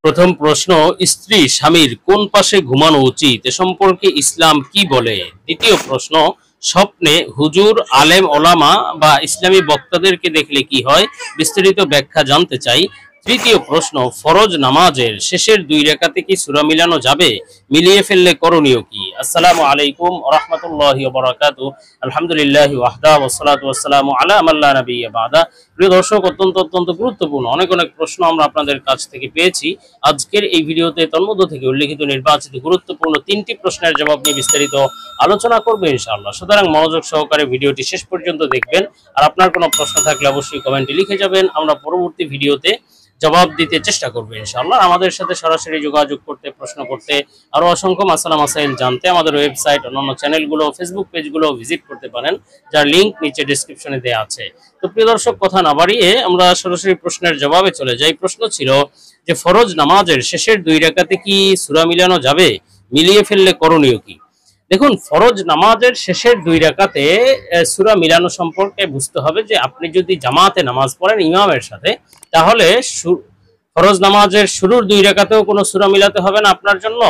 প্রথম প্রশ্ন, স্ত্রী স্বামীর কোন পাশে ঘুমানো উচিত এ সম্পর্কে ইসলাম কি বলে? দ্বিতীয় প্রশ্ন, স্বপ্নে হুজুর, আলেম ওলামা বা ইসলামী বক্তাদেরকে দেখলে কি হয়, বিস্তারিত ব্যাখ্যা জানতে চাই। তৃতীয় প্রশ্ন, ফরজ নামাজের শেষের 2 রাকাতে কি সূরা মিলানো যাবে? মিলিয়ে ফেললে করণীয় কি? আসসালামু আলাইকুম ওয়া রাহমাতুল্লাহি ওয়া বারাকাতুহু। আলহামদুলিল্লাহি ওয়াহদা ওয়াসসালাতু ওয়াসসালামু আলা মান লা নাবিয়্যা বা'দা। প্রিয় দর্শক, অত্যন্ত গুরুত্বপূর্ণ অনেক প্রশ্ন আমরা আপনাদের কাছ থেকে পেয়েছি। আজকের এই ভিডিওতে তন্মধ্য থেকে উল্লেখিত নির্বাচিত গুরুত্বপূর্ণ 3টি প্রশ্নের জবাব নিয়ে বিস্তারিত আলোচনা করব ইনশাআল্লাহ। সুতরাং মনোযোগ সহকারে ভিডিওটি শেষ পর্যন্ত দেখবেন। আর আপনার কোনো প্রশ্ন থাকলে অবশ্যই কমেন্টে লিখে যাবেন, আমরা পরবর্তী ভিডিওতে জবাব দিতে চেষ্টা করব ইনশাআল্লাহ। আমাদের সাথে সরাসরি যোগাযোগ করতে, প্রশ্ন করতে, আরো অসংখ্য মাসালা মাসাইল জানতে আমাদের ওয়েবসাইট, অন্যান্য চ্যানেলগুলো, ফেসবুক পেজগুলো ভিজিট করতে পারেন, যার লিংক নিচে ডেসক্রিপশনে দেওয়া আছে। তো প্রিয় দর্শক, কথা না বাড়িয়ে আমরা সরাসরি প্রশ্নের জবাবে চলে যাই। প্রশ্ন ছিল যে ফরজ নামাজের শেষের 2 রাকাতে কি সূরা মিলানো যাবে? মিলিয়ে ফেললে করণীয় কি? দেখুন, ফরজ নামাজের শেষের 2 রাকাতে সূরা মিলানো সম্পর্কে বুঝতে হবে যে আপনি যদি জামাতে নামাজ পড়েন ইমামের সাথে, তাহলে ফরজ নামাজের শুরুর 2 রাকাতেও কোনো সূরা মিলাতে হবে না আপনার জন্য,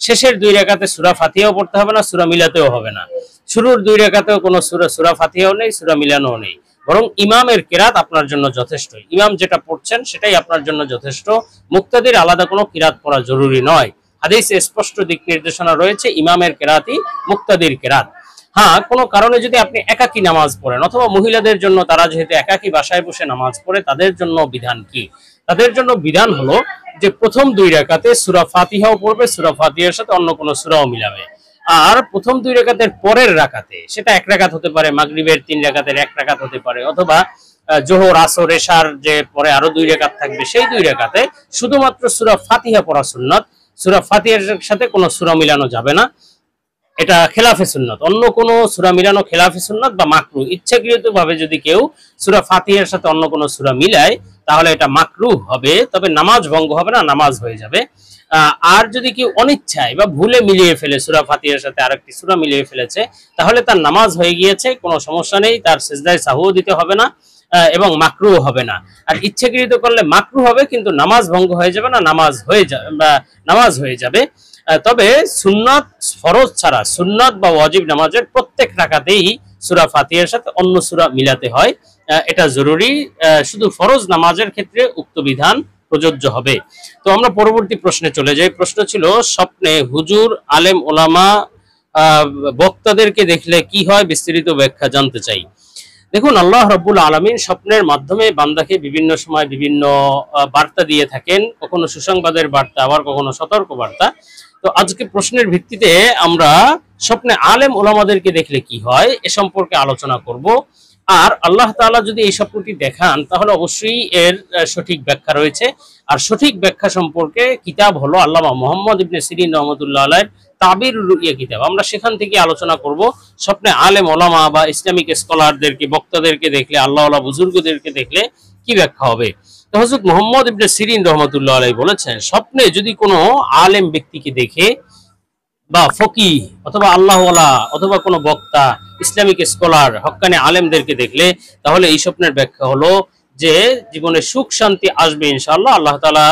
শেষের 2 রাকাতে সূরা ফাতিহাও পড়তে হবে না, সূরা মিলাতেও হবে না। শুরুর 2 রাকাতেও কোনো সূরা ফাতিহাও নেই, সূরা মিলানোও নেই, বরং ইমামের কিরাত আপনার জন্য যথেষ্ট। ইমাম যেটা পড়ছেন সেটাই আপনার জন্য যথেষ্ট। মুক্তাদির আলাদা কোনো কিরাত পড়া জরুরি নয়। হাদিসে স্পষ্ট দিক নির্দেশনা রয়েছে ইমামের কিরাতই মুক্তাদির কিরাত। হ্যাঁ, কোনো কারণে যদি আপনি একাকী নামাজ পড়েন, অথবা মহিলাদের জন্য, তারা যেহেতু একাকী বাসায় বসে নামাজ পড়ে, তাদের জন্য বিধান কি? তাদের জন্য বিধান হলো যে প্রথম 2 রাকাতে সূরা ফাতিহাও পড়বে, সূরা ফাতিহার সাথে অন্য কোনো সূরাও মিলাবে। আর প্রথম 2 রাকাতের পরের রাকাতে, সেটা 1 রাকাত হতে পারে, মাগরিবের 3 রাকাতের 1 রাকাত হতে পারে, অথবা জোহর, আসর, এশার যে পরে আরো 2 রাকাত থাকবে, সেই 2 রাকাতে শুধুমাত্র সূরা ফাতিহা পড়া সুন্নাত। সূরা ফাতিহার সাথে কোনো সূরা মিলানো যাবে না, এটা খেলাফে সুন্নাত। অন্য কোনো সূরা মিলানো খেলাফে সুন্নাত বা মাকরুহ। ইচ্ছাকৃতভাবে যদি কেউ সূরা ফাতিহার সাথে অন্য কোনো সূরা মিলায়, তাহলে এটা মাকরুহ হবে, তবে নামাজ ভঙ্গ হবে না, নামাজ হয়ে যাবে। আর যদি কেউ অনিচ্ছায় বা ভুলে মিলিয়ে ফেলে, সূরা ফাতিহার সাথে আরেকটি সূরা মিলিয়ে ফেলেছে, তাহলে তার নামাজ হয়ে গিয়েছে, কোনো সমস্যা নেই, তার সিজদায়ে সাহু দিতে হবে না এবং মাকরুহ হবে না। আর ইচ্ছাকৃত করলে মাকরুহ হবে, কিন্তু নামাজ ভঙ্গ হয়ে যাবে না, নামাজ হয়ে যাবে। তবে সুন্নাত, ফরজ ছাড়া সুন্নাত বা ওয়াজিব নামাজের প্রত্যেক রাকাতেই সূরা ফাতিহার সাথে অন্য সূরা মিলাতে হয়, এটা জরুরি। শুধু ফরজ নামাজের ক্ষেত্রে উক্ত বিধান প্রযোজ্য হবে। তো আমরা পরবর্তী প্রশ্নে চলে যাই। প্রশ্ন ছিল, স্বপ্নে হুজুর, আলেম ওলামা, বক্তাদেরকে দেখলে কি হয়, বিস্তারিত ব্যাখ্যা জানতে চাই। দেখুন, আল্লাহ রাব্বুল আলামিন স্বপ্নের মাধ্যমে বান্দাকে বিভিন্ন সময় বিভিন্ন বার্তা দিয়ে থাকেন, কখনো সুসংবাদের বার্তা, আবার কখনো সতর্ক বার্তা। তো আজকে প্রশ্নের ভিত্তিতে আমরা স্বপ্নে আলেম ওলামাদেরকে দেখলে কি হয় এ সম্পর্কে আলোচনা করব। আর আল্লাহ তাআলা যদি এই স্বপ্নটি দেখান, তাহলে অবশ্যই এর সঠিক ব্যাখ্যা রয়েছে। আর সঠিক ব্যাখ্যা সম্পর্কে কিতাব হলো আল্লামা মুহাম্মদ ইবনে সিরিন রাহমাতুল্লাহ আলাইহির তাবিরুর রুইয়া কিতাব। আমরা সেখান থেকে আলোচনা করব স্বপ্নে আলেম ওলামা বা ইসলামিক স্কলারদেরকে, বক্তাদেরকে দেখলে, আল্লাহওয়ালা বুজুর্গদেরকে দেখলে কি ব্যাখ্যা হবে। তো হযরত মুহাম্মদ ইবনে সিরিন রাহমাতুল্লাহ আলাইহি বলেছেন, স্বপ্নে যদি কোনো আলেম ব্যক্তিকে দেখে, বা ফকিহ অথবা আল্লাহওয়ালা অথবা কোনো বক্তা, ইসলামিক স্কলার, হক্কানি আলেমদেরকে দেখলে, তাহলে এই স্বপ্নের ব্যাখ্যা হলো যে জীবনে সুখ শান্তি আসবে ইনশাআল্লাহ, আল্লাহ তাআলা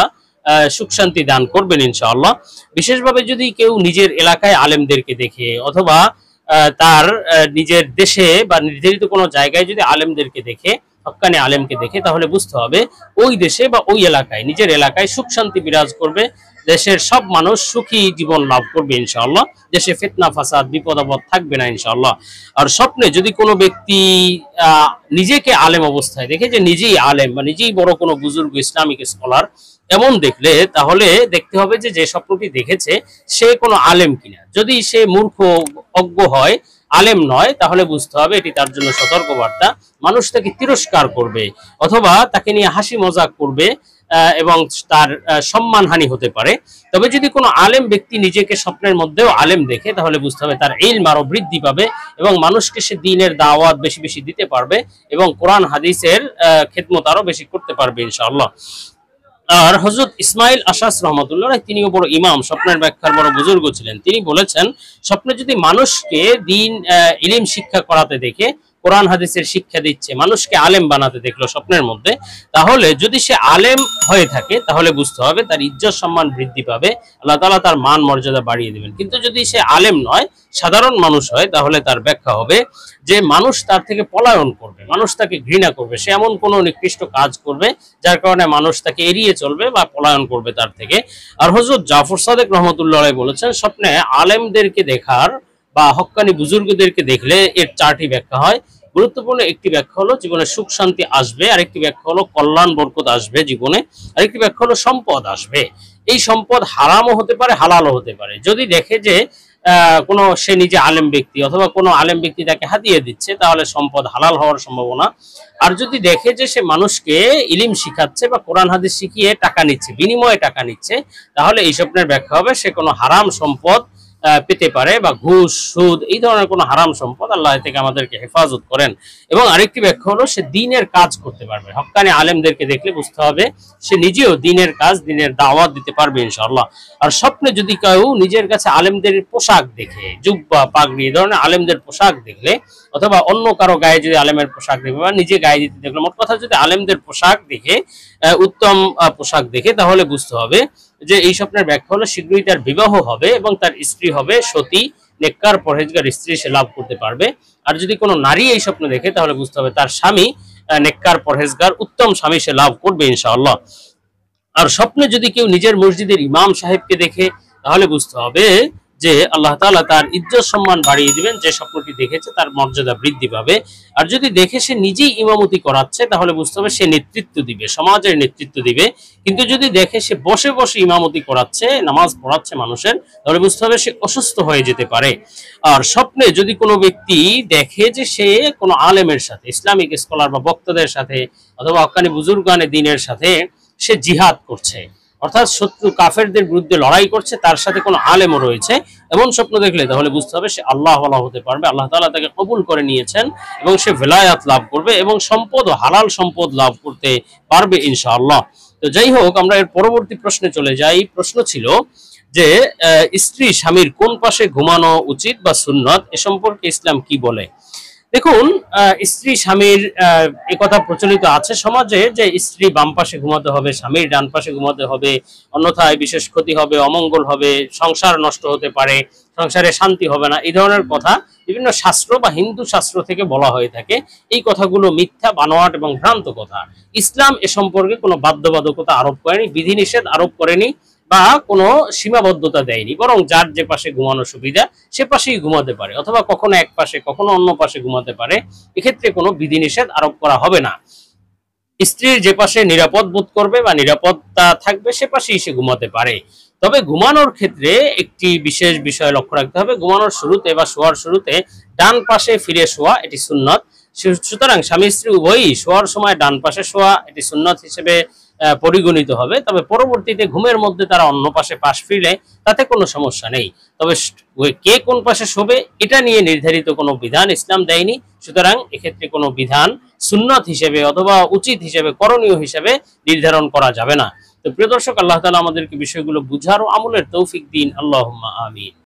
সুখ শান্তি দান করবেন ইনশাআল্লাহ। বিশেষভাবে যদি কেউ নিজের এলাকায় আলেমদেরকে দেখে, অথবা তার নিজের দেশে বা নির্ধারিত কোনো জায়গায় যদি আলেমদেরকে দেখে, হক্কানি আলেমকে দেখে, তাহলে বুঝতে হবে ওই দেশে বা ওই এলাকায়, নিজের এলাকায় সুখ শান্তি বিরাজ করবে, দেশের সব মানুষ সুখী জীবন লাভ করবে ইনশাআল্লাহ, দেশে ফিতনা ফাসাদ বিপদ আপদ থাকবে না ইনশাআল্লাহ। আর স্বপ্নে যদি কোনো ব্যক্তি নিজেকে আলেম অবস্থায় দেখে, যে নিজেই আলেম বা নিজেই বড় কোনো বুজুর্গ ইসলামিক স্কলার, এমন দেখলে তাহলে দেখতে হবে যে যে স্বপ্নটি দেখেছে সে কোনো আলেম কিনা। যদি সে মূর্খ, অজ্ঞ হয়, আলেম নয়, তাহলে বুঝতে হবে এটি তার জন্য সতর্কবার্তা। মানুষ তাকে তিরস্কার করবে, অথবা তাকে নিয়ে হাসি মজাক করবে, এবং তার সম্মানহানি হতে পারে। তবে যদি কোনো আলেম ব্যক্তি নিজেকে স্বপ্নের মধ্যেও আলেম দেখে, তাহলে বুঝতে হবে তার ইলম আরো বৃদ্ধি পাবে, এবং মানুষকে সে দ্বীনের দাওয়াত বেশি বেশি দিতে পারবে, এবং কোরআন হাদিসের খেদমত আরো বেশি করতে পারবে ইনশাআল্লাহ। আর হযরত ইসমাইল আশাস রহমাতুল্লাহ, তিনিও বড় ইমাম, স্বপ্নের ব্যাখ্যার বড় বুজুর্গ ছিলেন। তিনি বলেছেন, স্বপ্নে যদি মানুষকে দ্বীন ইলম শিক্ষা করাতে দেখে, কোরআন হাদিসের শিক্ষা দিচ্ছে, মানুষকে আলেম বানাতে দেখলো স্বপ্নের মধ্যে, তাহলে যদি সে আলেম হয়ে থাকে তাহলে বুঝতে হবে তার ইজ্জত সম্মান বৃদ্ধি পাবে, আল্লাহ তাআলা তার মান মর্যাদা বাড়িয়ে দেবেন। কিন্তু যদি সে আলেম নয়, সাধারণ মানুষ হয়, তাহলে তার ব্যাখ্যা হবে যে মানুষ তার থেকে পলায়ন করবে, মানুষ তাকে ঘৃণা করবে, সে এমন কোনো নিকৃষ্ট কাজ করবে যার কারণে মানুষ তাকে এড়িয়ে চলবে বা পলায়ন করবে তার থেকে। আর হযরত জাফর সাদেক রহমতুল্লাহ আলাইহি বলেছেন, স্বপ্নে আলেমদেরকে দেখার বা হক্কানি বুজুর্গদেরকে দেখলে এর চারটি ব্যাখ্যা হয়। গুরুত্বপূর্ণ একটি ব্যাখ্যা হলো জীবনে সুখ শান্তি আসবে, আরেকটি ব্যাখ্যা হলো কল্যাণ বরকত আসবে জীবনে, আরেকটি ব্যাখ্যা হলো সম্পদ আসবে। এই সম্পদ হারামও হতে পারে, হালালও হতে পারে। যদি দেখে যে কোনো সে নিজে আলেম ব্যক্তি অথবা কোনো আলেম ব্যক্তি তাকে হাতিয়ে দিচ্ছে, তাহলে সম্পদ হালাল হওয়ার সম্ভাবনা। আর যদি দেখে যে সে মানুষকে ইলিম শিখাচ্ছে বা কোরআন হাদিস শিখিয়ে টাকা নিচ্ছে, বিনিময়ে টাকা নিচ্ছে, তাহলে এই স্বপ্নের ব্যাখ্যা হবে সে কোনো হারাম সম্পদ পেতে পারে, বা ঘুষ সুদ এই ধরনের কোনো হারাম সম্পদ। আল্লাহ থেকে আমাদেরকে হেফাজত করেন। এবং আরেকটি ব্যাখ্যা হলো সে দ্বীনের কাজ করতে পারবে। হক্কানি আলেমদেরকে দেখলে বুঝতে হবে সে নিজেও দ্বীনের কাজ, দ্বীনের দাওয়াত দিতে পারবে ইনশাআল্লাহ। আর স্বপ্নে যদি কেউ নিজের কাছে আলেমদের পোশাক দেখে, জুব্বা পাগড়ি এই ধরনের আলেমদের পোশাক দেখলে, অথবা অন্য কারো গায়ে যদি আলেমের পোশাক দেখে বা নিজে গায়ে দিতে দেখলো, মোট কথা যদি আলেমদের পোশাক দেখে, উত্তম পোশাক দেখে, তাহলে বুঝতে হবে যে এই স্বপ্নের ব্যাখ্যা হলো শীঘ্রই তার বিবাহ হবে এবং তার স্ত্রী হবে সতী, নেককার পরহেজগার স্ত্রী সে লাভ করতে পারবে। আর যদি কোনো নারী এই স্বপ্ন দেখে, তাহলে বুঝতে হবে তার স্বামী নেককার পরহেজগার উত্তম স্বামী সে লাভ করবে ইনশাআল্লাহ। আর স্বপ্নে যদি কেউ নিজের মসজিদের ইমাম সাহেবকে দেখে, তাহলে বুঝতে হবে যে আল্লাহ তাআলা তার ইজ্জত সম্মান বাড়িয়ে দিবেন, যে স্বপ্নটি দেখেছে তার মর্যাদা বৃদ্ধি পাবে। আর যদি দেখে সে নিজেই ইমামতি করাচ্ছে, তাহলে বুঝতে হবে সে নেতৃত্ব দিবে, সমাজের নেতৃত্ব দিবে। কিন্তু যদি দেখে সে বসে বসে ইমামতি করাচ্ছে, নামাজ পড়াচ্ছে মানুষের, তাহলে বুঝতে হবে সে অসুস্থ হয়ে যেতে পারে। আর স্বপ্নে যদি কোনো ব্যক্তি দেখে যে সে কোনো আলেমের সাথে, ইসলামিক স্কলার বা বক্তাদের সাথে অথবা হক্কানি বুজুর্গানে দ্বীনের সাথে সে জিহাদ করছে, অর্থাৎ শত্রু কাফেরদের বিরুদ্ধে লড়াই করছে, তার সাথে কোনো আলেমও রয়েছে, এমন স্বপ্ন দেখলে তাহলে বুঝতে হবে সে আল্লাহ ওয়ালা হতে পারবে, আল্লাহ তাআলা তাকে কবুল করে নিয়েছেন এবং সে ভেলায়াত লাভ করবে এবং সম্পদ ও হালাল সম্পদ লাভ করতে পারবে ইনশাআল্লাহ। তো যাই হোক, আমরা এর পরবর্তী প্রশ্নে চলে যাই। প্রশ্ন ছিল যে স্ত্রী স্বামীর কোন পাশে ঘুমানো উচিত বা সুন্নত, এ সম্পর্কে ইসলাম কি বলে। দেখুন, স্ত্রী স্বামীর একথা প্রচলিত আছে সমাজে যে স্ত্রী বাম পাশে ঘুমাতে হবে, স্বামীর ডান পাশে ঘুমাতে হবে, অন্যথায় বিশেষ ক্ষতি হবে, অমঙ্গল হবে, সংসার নষ্ট হতে পারে, সংসারে শান্তি হবে না, এই ধরনের কথা বিভিন্ন শাস্ত্র বা হিন্দু শাস্ত্র থেকে বলা হয়ে থাকে। এই কথাগুলো মিথ্যা, বানোয়াট এবং ভ্রান্ত কথা। ইসলাম এ সম্পর্কে কোনো বাধ্যবাধকতা আরোপ করেনি, বিধিনিষেধ আরোপ করেনি বা কোনো সীমাবদ্ধতা দেয়নি, বরং যার যে পাশে ঘুমানো সুবিধা সে পাশেই ঘুমাতে পারে, অথবা কখনো এক পাশে কখনো অন্য পাশে ঘুমাতে পারে। এক্ষেত্রে কোনো বিধিনিষেধ আরোপ করা হবে না। স্ত্রীর যে পাশে নিরাপদ বোধ করবে বা নিরাপত্তা থাকবে সে পাশেই সে ঘুমাতে পারে। তবে ঘুমানোর ক্ষেত্রে একটি বিশেষ বিষয় লক্ষ্য রাখতে হবে, ঘুমানোর শুরুতে বা শোয়ার শুরুতে ডান পাশে ফিরে শোয়া এটি সুন্নত। সুতরাং স্বামী স্ত্রী উভয়ই শোয়ার সময় ডান পাশে শোয়া এটি সুন্নত হিসেবে পরিগণিত হবে। তবে পরবর্তীতে ঘুমের মধ্যে তারা অন্য পাশে পাশ ফিরলে তাতে কোনো সমস্যা নেই। তবে কে কোন পাশে শোবে এটা নিয়ে নির্ধারিত কোনো বিধান ইসলাম দেয়নি। সুতরাং এক্ষেত্রে কোনো বিধান সুন্নত হিসেবে অথবা উচিত হিসেবে, করণীয় হিসেবে নির্ধারণ করা যাবে না। তো প্রিয় দর্শক, আল্লাহ তাআলা আমাদেরকে বিষয়গুলো বুঝার ও আমলের তৌফিক দিন। আল্লাহুম্মা আমিন।